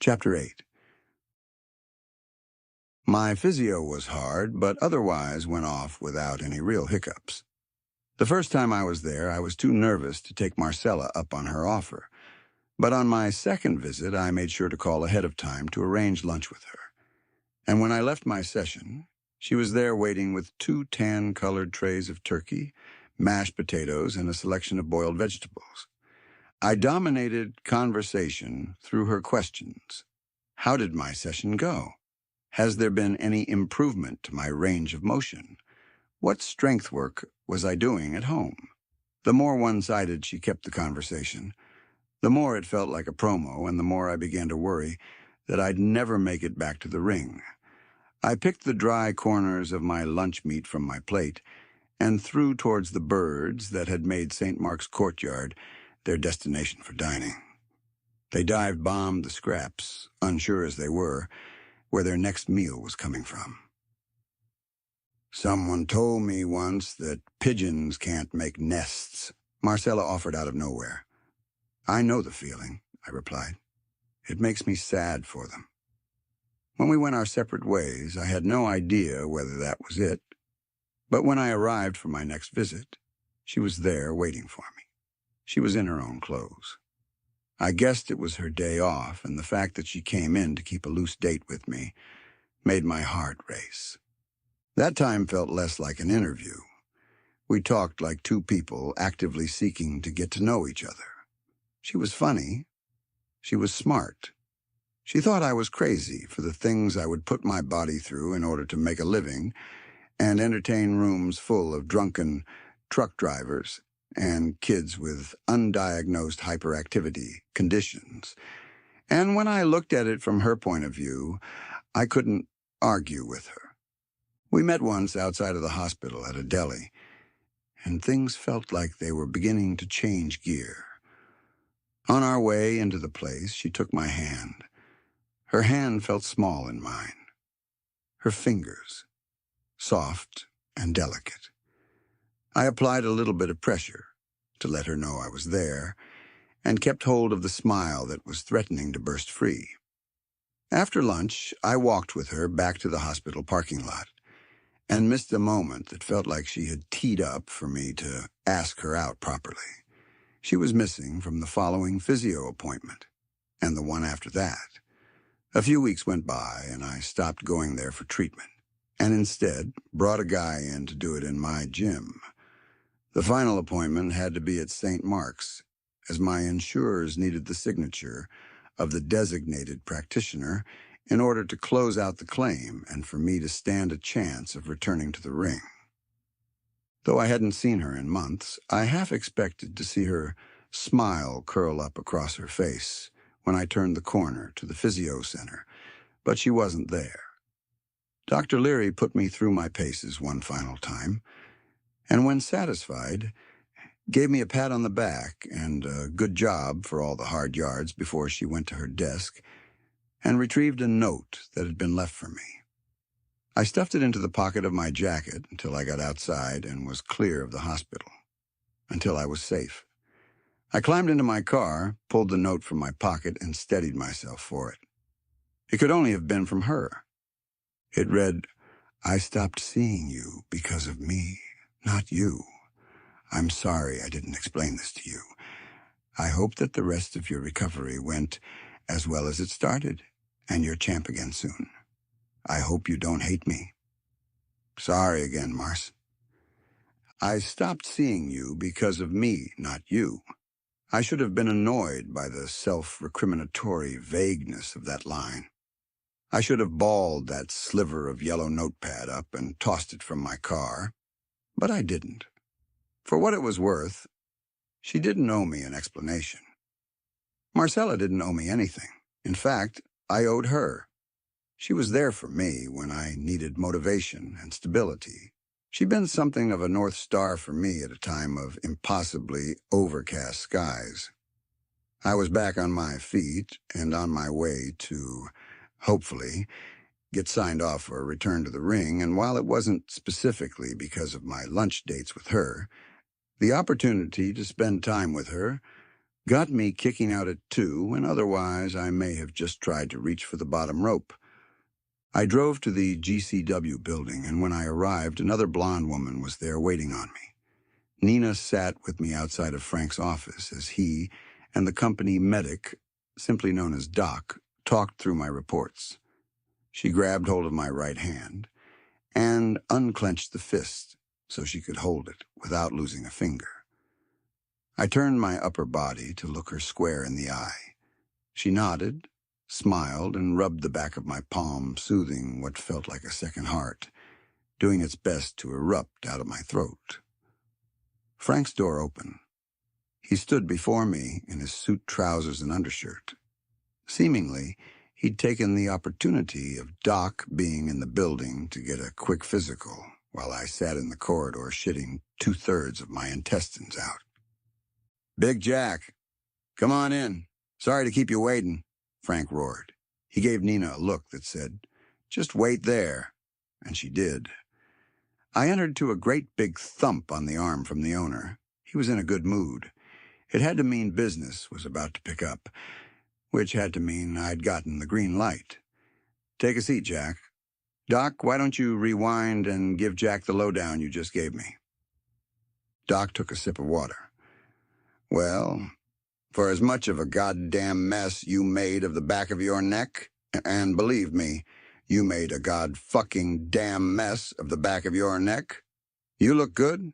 Chapter 8. My physio was hard, but otherwise went off without any real hiccups. The first time I was there, I was too nervous to take Marcela up on her offer. But on my second visit, I made sure to call ahead of time to arrange lunch with her. And when I left my session, she was there waiting with 2 tan-colored trays of turkey, mashed potatoes, and a selection of boiled vegetables. I dominated conversation through her questions. How did my session go? Has there been any improvement to my range of motion? What strength work was I doing at home? The more one-sided she kept the conversation, the more it felt like a promo, and the more I began to worry that I'd never make it back to the ring. I picked the dry corners of my lunch meat from my plate and threw towards the birds that had made St. Mark's courtyard their destination for dining. They dive-bombed the scraps, unsure as they were where their next meal was coming from. "Someone told me once that pigeons can't make nests," Marcela offered out of nowhere. "I know the feeling," I replied. "It makes me sad for them." When we went our separate ways, I had no idea whether that was it. But when I arrived for my next visit, she was there waiting for me. She was in her own clothes. I guessed it was her day off, and the fact that she came in to keep a loose date with me made my heart race. That time felt less like an interview. We talked like two people actively seeking to get to know each other. She was funny. She was smart. She thought I was crazy for the things I would put my body through in order to make a living and entertain rooms full of drunken truck drivers and kids with undiagnosed hyperactivity conditions. And when I looked at it from her point of view, I couldn't argue with her. We met once outside of the hospital at a deli, and things felt like they were beginning to change gear. On our way into the place, she took my hand. Her hand felt small in mine. Her fingers, soft and delicate. I applied a little bit of pressure to let her know I was there, and kept hold of the smile that was threatening to burst free. After lunch, I walked with her back to the hospital parking lot, and missed a moment that felt like she had teed up for me to ask her out properly. She was missing from the following physio appointment, and the one after that. A few weeks went by, and I stopped going there for treatment, and instead brought a guy in to do it in my gym. The final appointment had to be at St. Mark's, as my insurers needed the signature of the designated practitioner in order to close out the claim and for me to stand a chance of returning to the ring. Though I hadn't seen her in months, I half expected to see her smile curl up across her face when I turned the corner to the physio center, but she wasn't there. Dr. Leary put me through my paces one final time, and when satisfied, gave me a pat on the back and a good job for all the hard yards before she went to her desk and retrieved a note that had been left for me. I stuffed it into the pocket of my jacket until I got outside and was clear of the hospital, until I was safe. I climbed into my car, pulled the note from my pocket, and steadied myself for it. It could only have been from her. It read, "I stopped seeing you because of me, not you. I'm sorry I didn't explain this to you. I hope that the rest of your recovery went as well as it started, and you're champ again soon. I hope you don't hate me. Sorry again, Mars. I stopped seeing you because of me, not you." I should have been annoyed by the self-recriminatory vagueness of that line. I should have balled that sliver of yellow notepad up and tossed it from my car, but I didn't. For what it was worth, she didn't owe me an explanation. Marcela didn't owe me anything. In fact, I owed her. She was there for me when I needed motivation and stability. She'd been something of a North Star for me at a time of impossibly overcast skies. I was back on my feet and on my way to, hopefully, get signed off for a return to the ring, and while it wasn't specifically because of my lunch dates with her, the opportunity to spend time with her got me kicking out at 2 when otherwise I may have just tried to reach for the bottom rope. I drove to the GCW building, and when I arrived, another blonde woman was there waiting on me. Nina sat with me outside of Frank's office as he and the company medic, simply known as Doc, talked through my reports. She grabbed hold of my right hand and unclenched the fist so she could hold it without losing a finger. I turned my upper body to look her square in the eye. She nodded, smiled, and rubbed the back of my palm, soothing what felt like a second heart, doing its best to erupt out of my throat. Frank's door opened. He stood before me in his suit trousers and undershirt. Seemingly, he'd taken the opportunity of Doc being in the building to get a quick physical while I sat in the corridor shitting 2/3 of my intestines out. "Big Jack, come on in. Sorry to keep you waiting," Frank roared. He gave Nina a look that said, "Just wait there," and she did. I entered to a great big thump on the arm from the owner. He was in a good mood. It had to mean business was about to pick up, which had to mean I'd gotten the green light. "Take a seat, Jack. Doc, why don't you rewind and give Jack the lowdown you just gave me?" Doc took a sip of water. "Well, for as much of a goddamn mess you made of the back of your neck, and believe me, you made a god-fucking-damn mess of the back of your neck, you look good.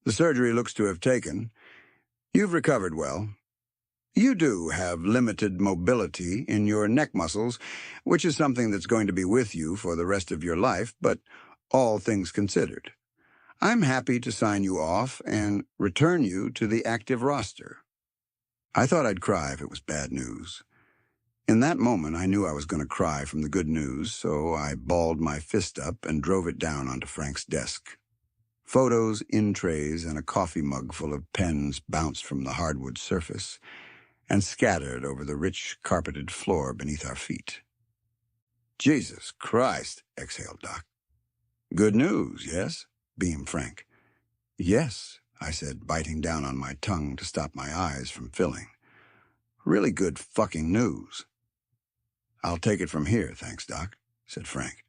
The surgery looks to have taken. You've recovered well. You do have limited mobility in your neck muscles, which is something that's going to be with you for the rest of your life, but all things considered, I'm happy to sign you off and return you to the active roster." I thought I'd cry if it was bad news. In that moment, I knew I was going to cry from the good news, so I balled my fist up and drove it down onto Frank's desk. Photos, in trays, and a coffee mug full of pens bounced from the hardwood surface and scattered over the rich carpeted floor beneath our feet. "Jesus Christ," exhaled Doc. "Good news, yes?" beamed Frank. "Yes," I said, biting down on my tongue to stop my eyes from filling. "Really good fucking news." "I'll take it from here, thanks, Doc," said Frank.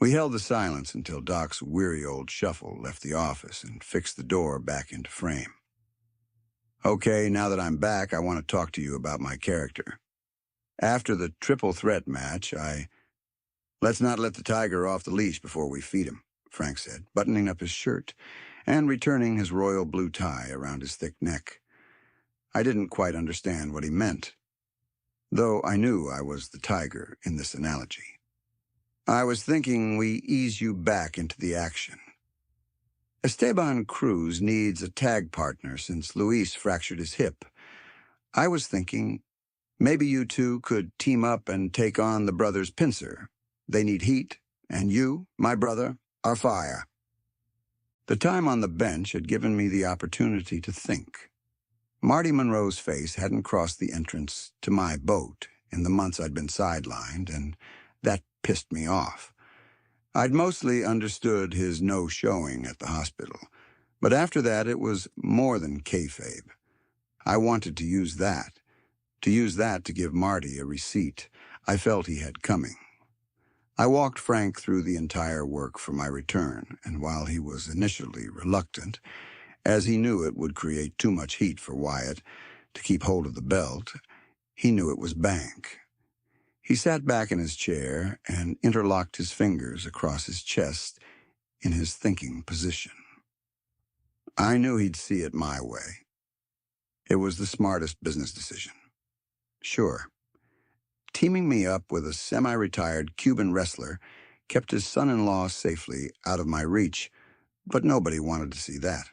We held the silence until Doc's weary old shuffle left the office and fixed the door back into frame. "Okay, now that I'm back, I want to talk to you about my character. After the triple threat match, Let's not let the tiger off the leash before we feed him," Frank said, buttoning up his shirt and returning his royal blue tie around his thick neck. I didn't quite understand what he meant, though I knew I was the tiger in this analogy. "I was thinking we ease you back into the action. Esteban Cruz needs a tag partner since Luis fractured his hip. I was thinking maybe you two could team up and take on the brothers Pincer. They need heat, and you, my brother, are fire." The time on the bench had given me the opportunity to think. Marty Monroe's face hadn't crossed the entrance to my boat in the months I'd been sidelined, and that pissed me off. I'd mostly understood his no-showing at the hospital, but after that it was more than kayfabe. I wanted to use that to give Marty a receipt I felt he had coming. I walked Frank through the entire work for my return, and while he was initially reluctant, as he knew it would create too much heat for Wyatt to keep hold of the belt, he knew it was bank. He sat back in his chair and interlocked his fingers across his chest in his thinking position. I knew he'd see it my way. It was the smartest business decision. Sure, teaming me up with a semi-retired Cuban wrestler kept his son-in-law safely out of my reach, but nobody wanted to see that.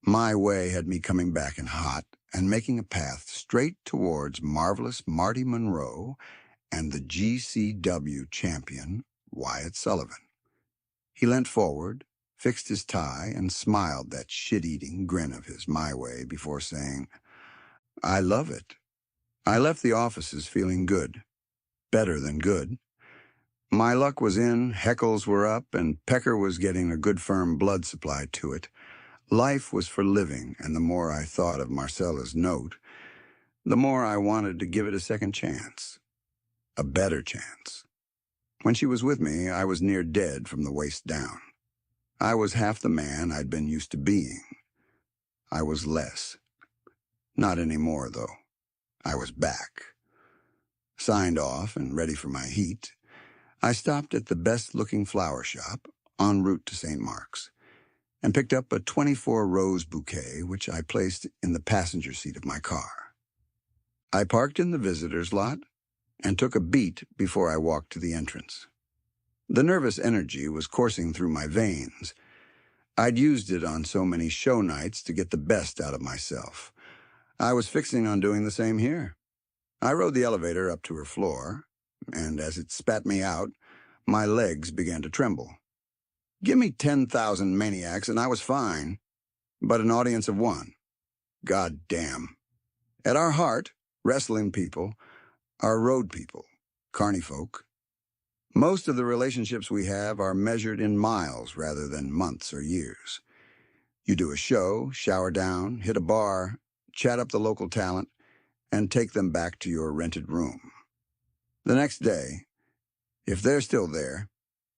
My way had me coming back in hot and making a path straight towards Marvellous Marty Monroe and the GCW champion, Wyatt Sullivan. He leant forward, fixed his tie, and smiled that shit-eating grin of his my way before saying, "I love it." I left the offices feeling good. Better than good. My luck was in, heckles were up, and Pecker was getting a good firm blood supply to it. Life was for living, and the more I thought of Marcela's note, the more I wanted to give it a second chance, a better chance. When she was with me, I was near dead from the waist down. I was half the man I'd been used to being. I was less. Not anymore, though. I was back. Signed off and ready for my heat, I stopped at the best-looking flower shop en route to St. Mark's and picked up a 24-rose bouquet, which I placed in the passenger seat of my car. I parked in the visitor's lot and took a beat before I walked to the entrance. The nervous energy was coursing through my veins. I'd used it on so many show nights to get the best out of myself. I was fixing on doing the same here. I rode the elevator up to her floor, and as it spat me out, my legs began to tremble. Give me 10,000 maniacs and I was fine, but an audience of one. God damn. At our heart, wrestling people are road people, carny folk. Most of the relationships we have are measured in miles rather than months or years. You do a show, shower down, hit a bar, chat up the local talent, and take them back to your rented room. The next day, if they're still there,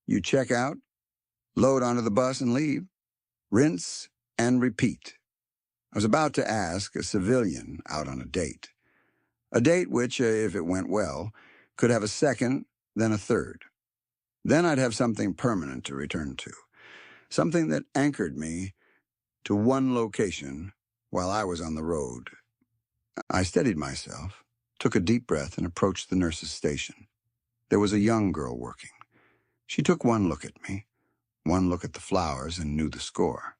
you check out, load onto the bus and leave. Rinse and repeat. I was about to ask a civilian out on a date. A date which, if it went well, could have a second, then a third. Then I'd have something permanent to return to. Something that anchored me to one location while I was on the road. I steadied myself, took a deep breath, and approached the nurse's station. There was a young girl working. She took one look at me, one look at the flowers, and knew the score.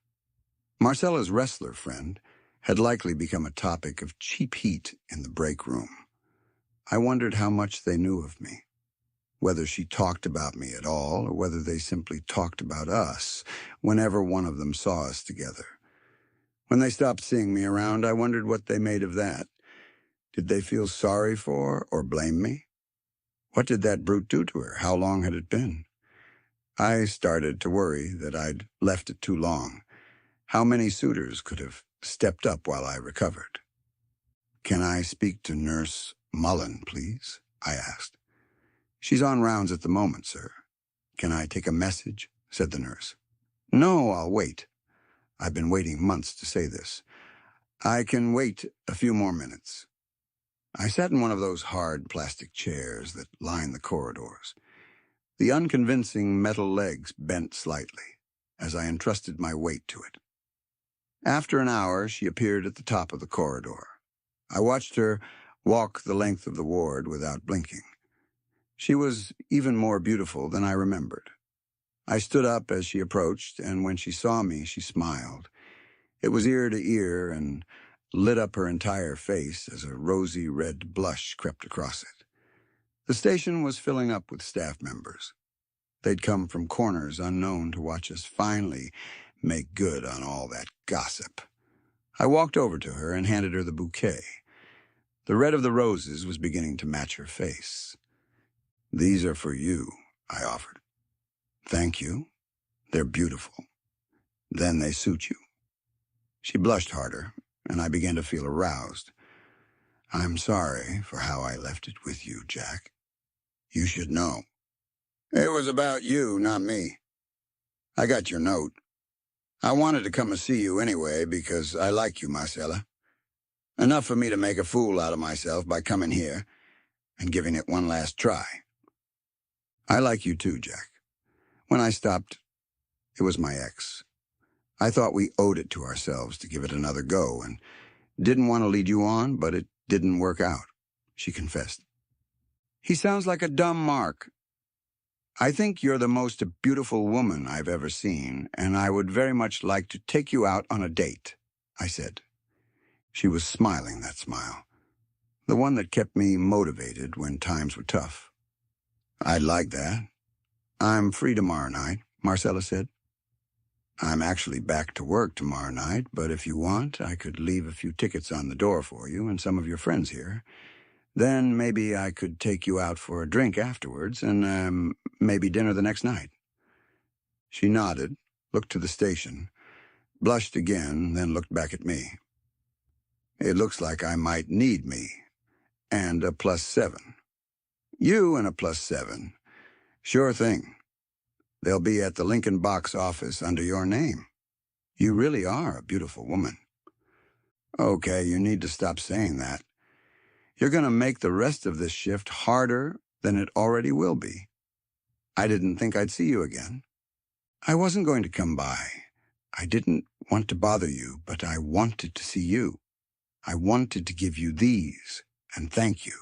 Marcela's wrestler friend had likely become a topic of cheap heat in the break room. I wondered how much they knew of me, whether she talked about me at all or whether they simply talked about us whenever one of them saw us together. When they stopped seeing me around, I wondered what they made of that. Did they feel sorry for or blame me? What did that brute do to her? How long had it been? I started to worry that I'd left it too long. How many suitors could have stepped up while I recovered? "Can I speak to Nurse Mullen, please?" I asked. "She's on rounds at the moment, sir." "Can I take a message?" said the nurse. "No, I'll wait." I've been waiting months to say this. "I can wait a few more minutes." I sat in one of those hard plastic chairs that line the corridors. The unconvincing metal legs bent slightly as I entrusted my weight to it. After an hour, she appeared at the top of the corridor. I watched her walk the length of the ward without blinking. She was even more beautiful than I remembered. I stood up as she approached, and when she saw me, she smiled. It was ear to ear and lit up her entire face as a rosy red blush crept across it. The station was filling up with staff members. They'd come from corners unknown to watch us finally make good on all that gossip. I walked over to her and handed her the bouquet. The red of the roses was beginning to match her face. "These are for you," I offered. "Thank you. They're beautiful. Then they suit you." She blushed harder, and I began to feel aroused. "I'm sorry for how I left it with you, Jack. You should know. It was about you, not me. I got your note. I wanted to come and see you anyway because I like you, Marcela. Enough for me to make a fool out of myself by coming here and giving it one last try. I like you too, Jack. When I stopped, it was my ex. I thought we owed it to ourselves to give it another go and didn't want to lead you on, but it didn't work out," she confessed. "He sounds like a dumb mark. I think you're the most beautiful woman I've ever seen, and I would very much like to take you out on a date," I said. She was smiling that smile, the one that kept me motivated when times were tough. "I'd like that. I'm free tomorrow night," Marcela said. "I'm actually back to work tomorrow night, but if you want, I could leave a few tickets on the door for you and some of your friends here. Then maybe I could take you out for a drink afterwards and maybe dinner the next night." She nodded, looked to the station, blushed again, then looked back at me. It looks like I might need me, and a +7. You and a +7. Sure thing. They'll be at the Lincoln box office under your name. You really are a beautiful woman. Okay, you need to stop saying that. You're going to make the rest of this shift harder than it already will be. I didn't think I'd see you again. I wasn't going to come by. I didn't want to bother you, but I wanted to see you. I wanted to give you these and thank you.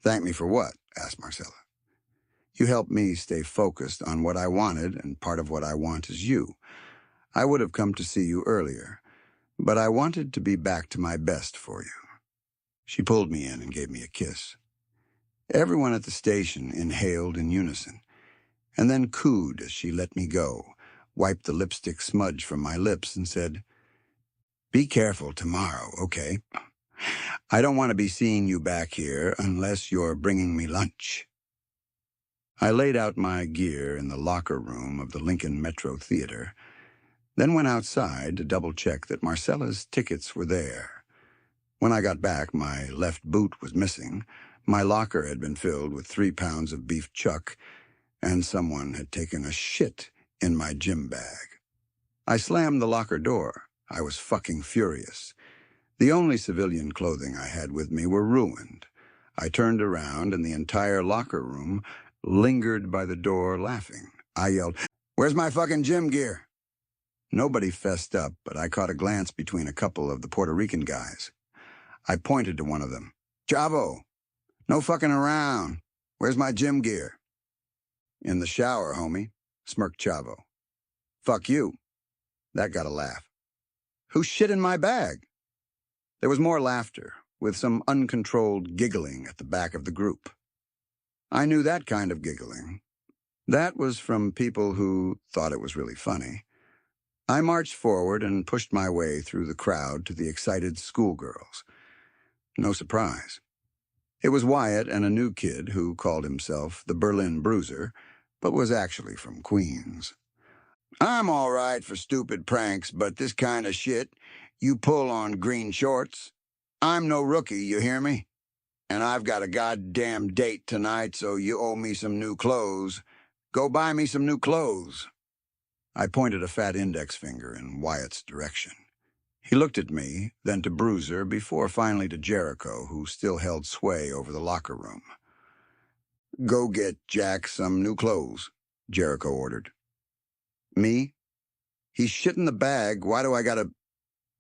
Thank me for what? Asked Marcela. You helped me stay focused on what I wanted, and part of what I want is you. I would have come to see you earlier, but I wanted to be back to my best for you. She pulled me in and gave me a kiss. Everyone at the station inhaled in unison, and then cooed as she let me go, wiped the lipstick smudge from my lips, and said, "Be careful tomorrow, okay? I don't want to be seeing you back here unless you're bringing me lunch." I laid out my gear in the locker room of the Lincoln Metro Theater, then went outside to double-check that Marcela's tickets were there. When I got back, my left boot was missing, my locker had been filled with 3 pounds of beef chuck, and someone had taken a shit in my gym bag. I slammed the locker door. I was fucking furious. The only civilian clothing I had with me were ruined. I turned around, and the entire locker room lingered by the door laughing. I yelled, "Where's my fucking gym gear?" Nobody fessed up, but I caught a glance between a couple of the Puerto Rican guys. I pointed to one of them. "Chavo, no fucking around. Where's my gym gear?" "In the shower, homie," smirked Chavo. "Fuck you." That got a laugh. "Who shit in my bag?" There was more laughter, with some uncontrolled giggling at the back of the group. I knew that kind of giggling. That was from people who thought it was really funny. I marched forward and pushed my way through the crowd to the excited schoolgirls. No surprise. It was Wyatt and a new kid who called himself the Berlin Bruiser, but was actually from Queens. "I'm all right for stupid pranks, but this kind of shit, you pull on green shorts. I'm no rookie, you hear me? And I've got a goddamn date tonight, so you owe me some new clothes. Go buy me some new clothes." I pointed a fat index finger in Wyatt's direction. He looked at me, then to Bruiser, before finally to Jericho, who still held sway over the locker room. "Go get Jack some new clothes," Jericho ordered. "Me? He's shit in the bag. Why do I gotta—"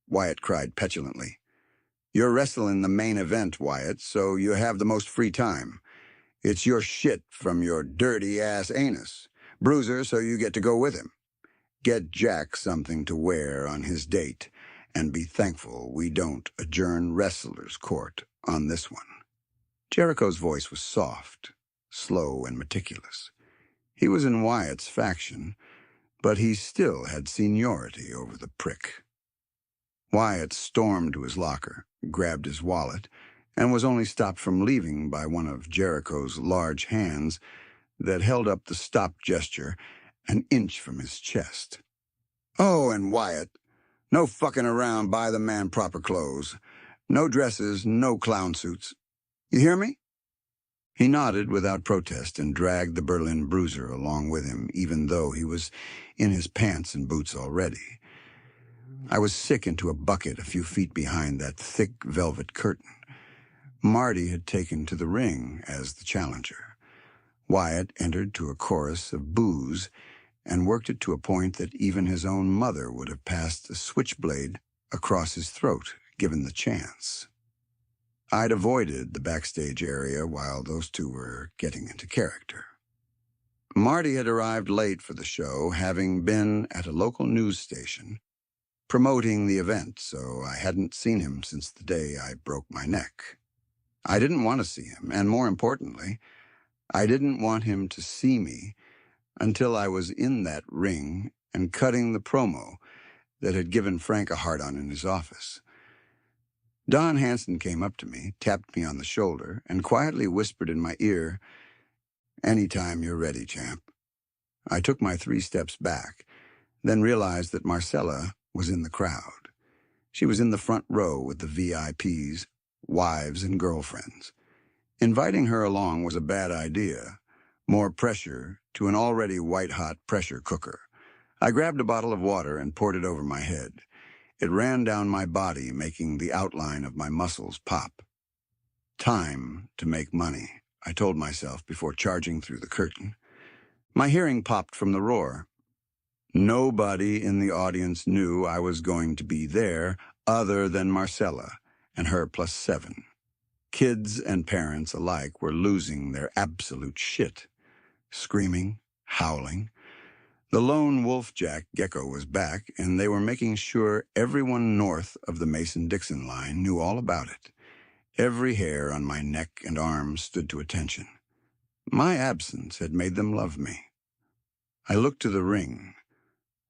Wyatt cried petulantly. "You're wrestling the main event, Wyatt, so you have the most free time. It's your shit from your dirty-ass anus. Bruiser, so you get to go with him. Get Jack something to wear on his date, and be thankful we don't adjourn wrestlers' court on this one." Jericho's voice was soft, slow, and meticulous. He was in Wyatt's faction, but he still had seniority over the prick. Wyatt stormed to his locker, grabbed his wallet, and was only stopped from leaving by one of Jericho's large hands that held up the stop gesture an inch from his chest. "Oh, and Wyatt, no fucking around, buy the man proper clothes. No dresses, no clown suits. You hear me?" He nodded without protest and dragged the Berlin Bruiser along with him, even though he was in his pants and boots already. I was sick into a bucket a few feet behind that thick velvet curtain. Marty had taken to the ring as the challenger. Wyatt entered to a chorus of boos and worked it to a point that even his own mother would have passed a switchblade across his throat, given the chance. I'd avoided the backstage area while those two were getting into character. Marty had arrived late for the show, having been at a local news station promoting the event, so I hadn't seen him since the day I broke my neck. I didn't want to see him, and more importantly, I didn't want him to see me until I was in that ring and cutting the promo that had given Frank a hard-on in his office. Don Hanson came up to me, tapped me on the shoulder, and quietly whispered in my ear, "Anytime you're ready, champ." I took my 3 steps back, then realized that Marcela was in the crowd. She was in the front row with the VIPs, wives and girlfriends. Inviting her along was a bad idea. More pressure to an already white-hot pressure cooker. I grabbed a bottle of water and poured it over my head. It ran down my body, making the outline of my muscles pop. Time to make money, I told myself before charging through the curtain. My hearing popped from the roar. Nobody in the audience knew I was going to be there other than Marcela and her +7. Kids and parents alike were losing their absolute shit. Screaming, howling. The lone wolf-jack gecko was back, and they were making sure everyone north of the Mason-Dixon line knew all about it. Every hair on my neck and arms stood to attention. My absence had made them love me. I looked to the ring.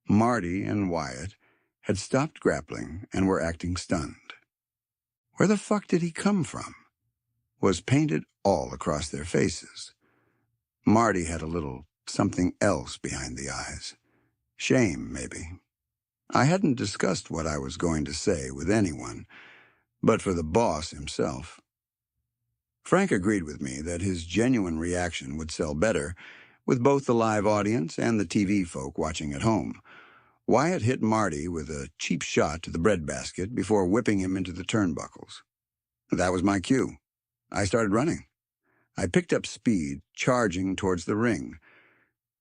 Marty and Wyatt had stopped grappling and were acting stunned. Where the fuck did he come from? Was painted all across their faces. Marty had a little something else behind the eyes. Shame, maybe. I hadn't discussed what I was going to say with anyone, but for the boss himself. Frank agreed with me that his genuine reaction would sell better with both the live audience and the TV folk watching at home. Wyatt hit Marty with a cheap shot to the breadbasket before whipping him into the turnbuckles. That was my cue. I started running. I picked up speed, charging towards the ring.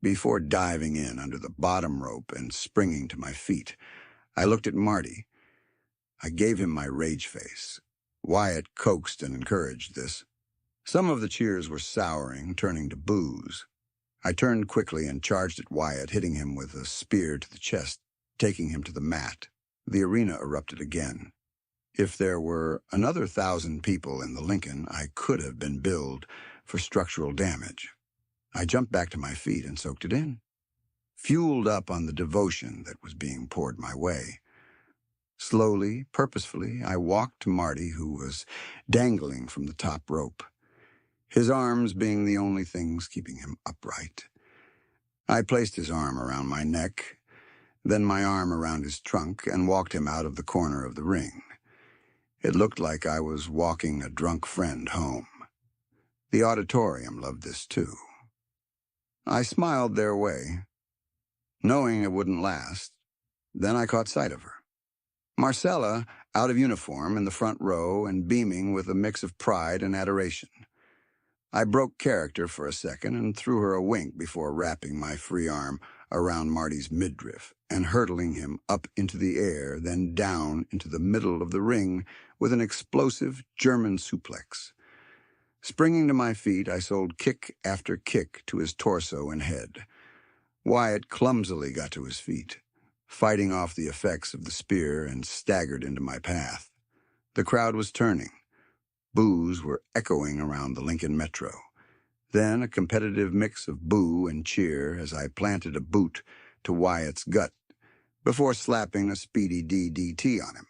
Before diving in under the bottom rope and springing to my feet, I looked at Marty. I gave him my rage face. Wyatt coaxed and encouraged this. Some of the cheers were souring, turning to boos. I turned quickly and charged at Wyatt, hitting him with a spear to the chest, taking him to the mat. The arena erupted again. If there were another 1,000 people in the Lincoln, I could have been billed for structural damage. I jumped back to my feet and soaked it in, fueled up on the devotion that was being poured my way. Slowly, purposefully, I walked to Marty, who was dangling from the top rope, his arms being the only things keeping him upright. I placed his arm around my neck, then my arm around his trunk, and walked him out of the corner of the ring. It looked like I was walking a drunk friend home. The auditorium loved this too. I smiled their way, knowing it wouldn't last. Then I caught sight of her. Marcela, out of uniform in the front row and beaming with a mix of pride and adoration. I broke character for a second and threw her a wink before wrapping my free arm around Marty's midriff and hurtling him up into the air, then down into the middle of the ring with an explosive German suplex. Springing to my feet, I sold kick after kick to his torso and head. Wyatt clumsily got to his feet, fighting off the effects of the spear, and staggered into my path. The crowd was turning. Boos were echoing around the Lincoln Metro. Then a competitive mix of boo and cheer as I planted a boot to Wyatt's gut before slapping a speedy DDT on him.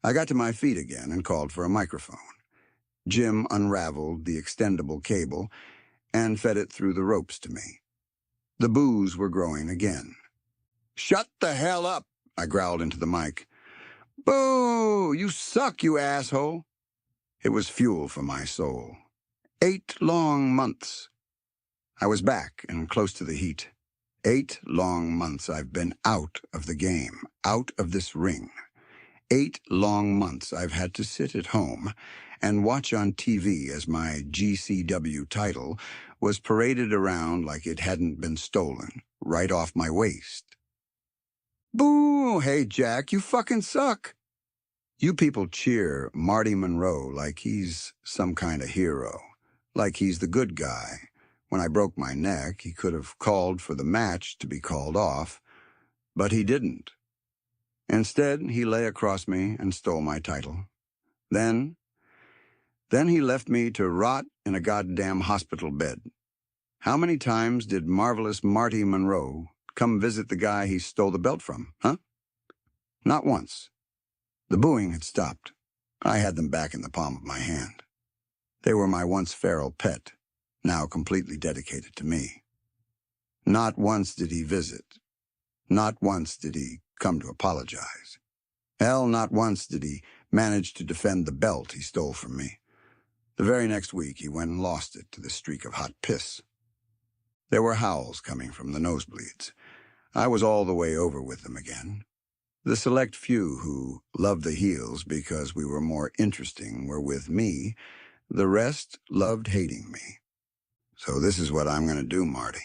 I got to my feet again and called for a microphone. Jim unraveled the extendable cable and fed it through the ropes to me. The boos were growing again. "Shut the hell up," I growled into the mic. "Boo! You suck, you asshole." It was fuel for my soul. 8 long months. I was back and close to the heat. 8 long months I've been out of the game, out of this ring. 8 long months I've had to sit at home and watch on TV as my GCW title was paraded around like it hadn't been stolen, right off my waist. "Boo! Hey, Jack, you fucking suck." You people cheer Marty Monroe like he's some kind of hero, like he's the good guy. When I broke my neck, he could have called for the match to be called off, but he didn't. Instead, he lay across me and stole my title. Then he left me to rot in a goddamn hospital bed. How many times did Marvellous Marty Monroe come visit the guy he stole the belt from, huh? Not once. The booing had stopped. I had them back in the palm of my hand. They were my once feral pet, now completely dedicated to me. Not once did he visit. Not once did he come to apologize. Hell, not once did he manage to defend the belt he stole from me. The very next week, he went and lost it to the streak of hot piss. There were howls coming from the nosebleeds. I was all the way over with them again. The select few who loved the heels because we were more interesting were with me. The rest loved hating me. So this is what I'm going to do, Marty.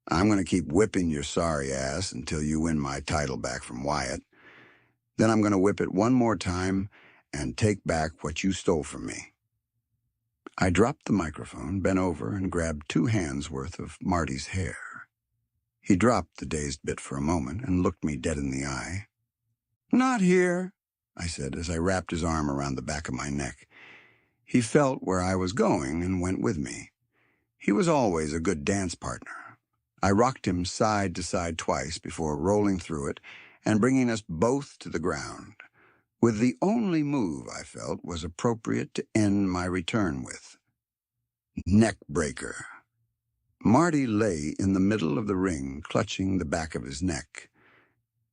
I'm going to keep whipping your sorry ass until you win my title back from Wyatt. Then I'm going to whip it one more time and take back what you stole from me. I dropped the microphone, bent over, and grabbed 2 hands' worth of Marty's hair. He dropped the dazed bit for a moment and looked me dead in the eye. "Not here," I said as I wrapped his arm around the back of my neck. He felt where I was going and went with me. He was always a good dance partner. I rocked him side to side twice before rolling through it and bringing us both to the ground, with the only move I felt was appropriate to end my return with. Neck breaker. Marty lay in the middle of the ring, clutching the back of his neck,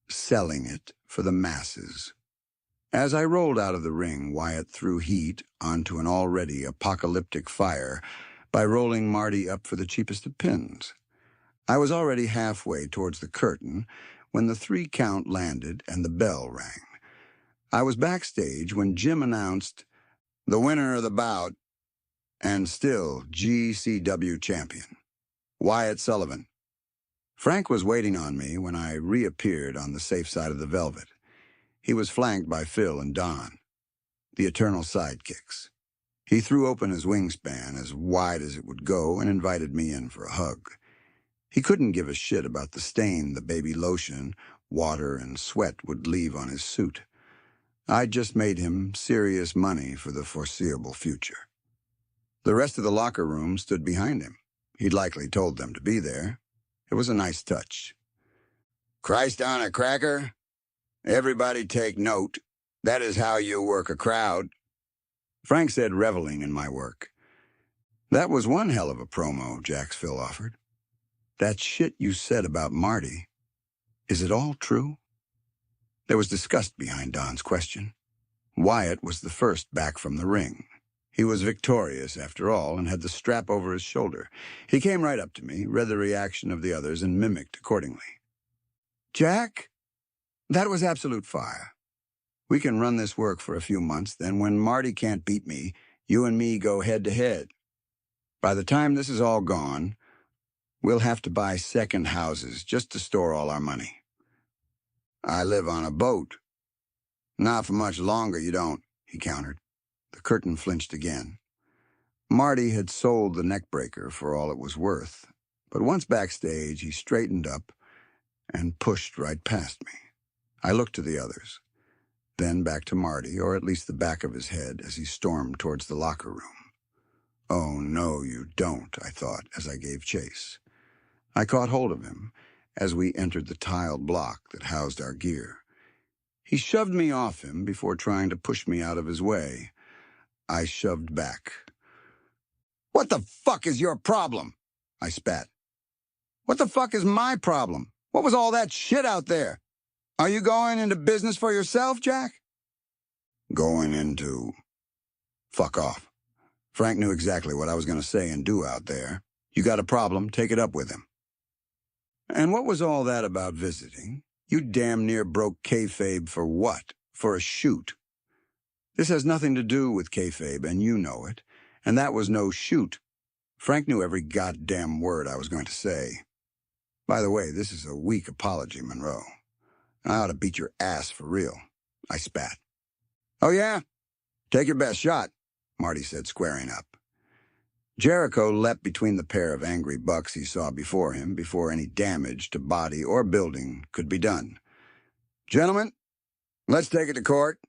selling it for the masses. As I rolled out of the ring, Wyatt threw heat onto an already apocalyptic fire by rolling Marty up for the cheapest of pins. I was already halfway towards the curtain when the 3 count landed and the bell rang. I was backstage when Jim announced the winner of the bout and still GCW champion, Wyatt Sullivan. Frank was waiting on me when I reappeared on the safe side of the velvet. He was flanked by Phil and Don, the eternal sidekicks. He threw open his wingspan as wide as it would go and invited me in for a hug. He couldn't give a shit about the stain the baby lotion, water, and sweat would leave on his suit. I'd just made him serious money for the foreseeable future. The rest of the locker room stood behind him. He'd likely told them to be there. It was a nice touch. "Christ on a cracker? Everybody take note. That is how you work a crowd," Frank said, reveling in my work. "That was one hell of a promo," Jax Phil offered. "That shit you said about Marty, is it all true?" There was disgust behind Don's question. Wyatt was the first back from the ring. He was victorious, after all, and had the strap over his shoulder. He came right up to me, read the reaction of the others, and mimicked accordingly. "Jack, that was absolute fire. We can run this work for a few months, then when Marty can't beat me, you and me go head-to-head. By the time this is all gone, we'll have to buy second houses just to store all our money." "I live on a boat." "Not for much longer, you don't," he countered. The curtain flinched again. Marty had sold the neckbreaker for all it was worth, but once backstage, he straightened up and pushed right past me. I looked to the others, then back to Marty, or at least the back of his head, as he stormed towards the locker room. "Oh, no, you don't," I thought as I gave chase. I caught hold of him as we entered the tiled block that housed our gear. He shoved me off him before trying to push me out of his way. I shoved back. "What the fuck is your problem?" I spat. "What the fuck is my problem? What was all that shit out there? Are you going into business for yourself, Jack?" "Going into... fuck off." Frank knew exactly what I was going to say and do out there. "You got a problem, take it up with him." "And what was all that about visiting? You damn near broke kayfabe for what? For a shoot. This has nothing to do with kayfabe, and you know it. And that was no shoot." Frank knew every goddamn word I was going to say. "By the way, this is a weak apology, Monroe. I ought to beat your ass for real," I spat. "Oh, yeah? Take your best shot," Marty said, squaring up. Jericho leapt between the pair of angry bucks he saw before him before any damage to body or building could be done. "Gentlemen, let's take it to court."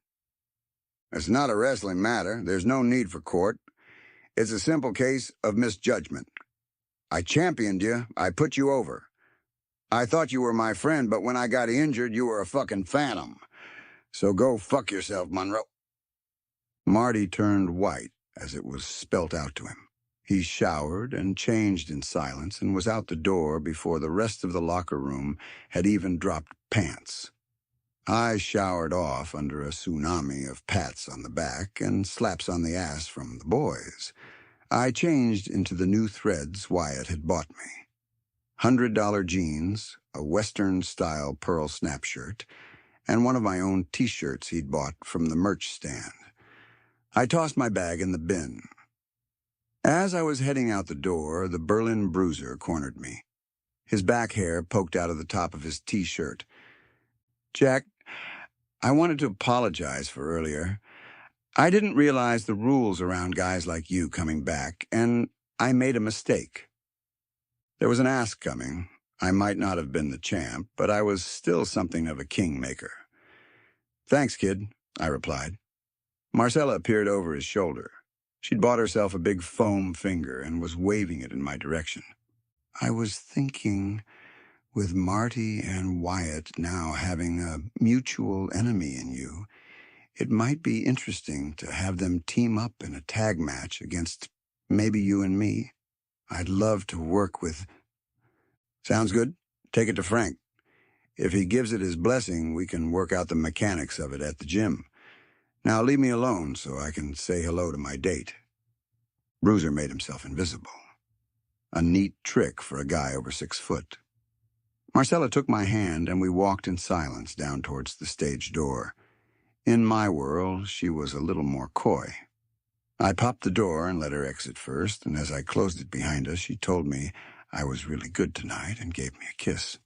"It's not a wrestling matter. There's no need for court. It's a simple case of misjudgment. I championed you. I put you over. I thought you were my friend, but when I got injured, you were a fucking phantom. So go fuck yourself, Monroe." Marty turned white as it was spelt out to him. He showered and changed in silence and was out the door before the rest of the locker room had even dropped pants. I showered off under a tsunami of pats on the back and slaps on the ass from the boys. I changed into the new threads Wyatt had bought me. $100 jeans, a Western-style pearl snap shirt, and one of my own T-shirts he'd bought from the merch stand. I tossed my bag in the bin. As I was heading out the door, the Berlin Bruiser cornered me. His back hair poked out of the top of his T-shirt. "Jack, I wanted to apologize for earlier. I didn't realize the rules around guys like you coming back, and I made a mistake. There was an ass coming. I might not have been the champ, but I was still something of a kingmaker." "Thanks, kid," I replied. Marcela peered over his shoulder. She'd bought herself a big foam finger and was waving it in my direction. "I was thinking, with Marty and Wyatt now having a mutual enemy in you, it might be interesting to have them team up in a tag match against maybe you and me. I'd love to work with—" "Sounds good. Take it to Frank. If he gives it his blessing, we can work out the mechanics of it at the gym. Now leave me alone so I can say hello to my date." Bruiser made himself invisible. A neat trick for a guy over 6 foot. Marcela took my hand and we walked in silence down towards the stage door. In my world, she was a little more coy. I popped the door and let her exit first, and as I closed it behind us, she told me I was really good tonight and gave me a kiss.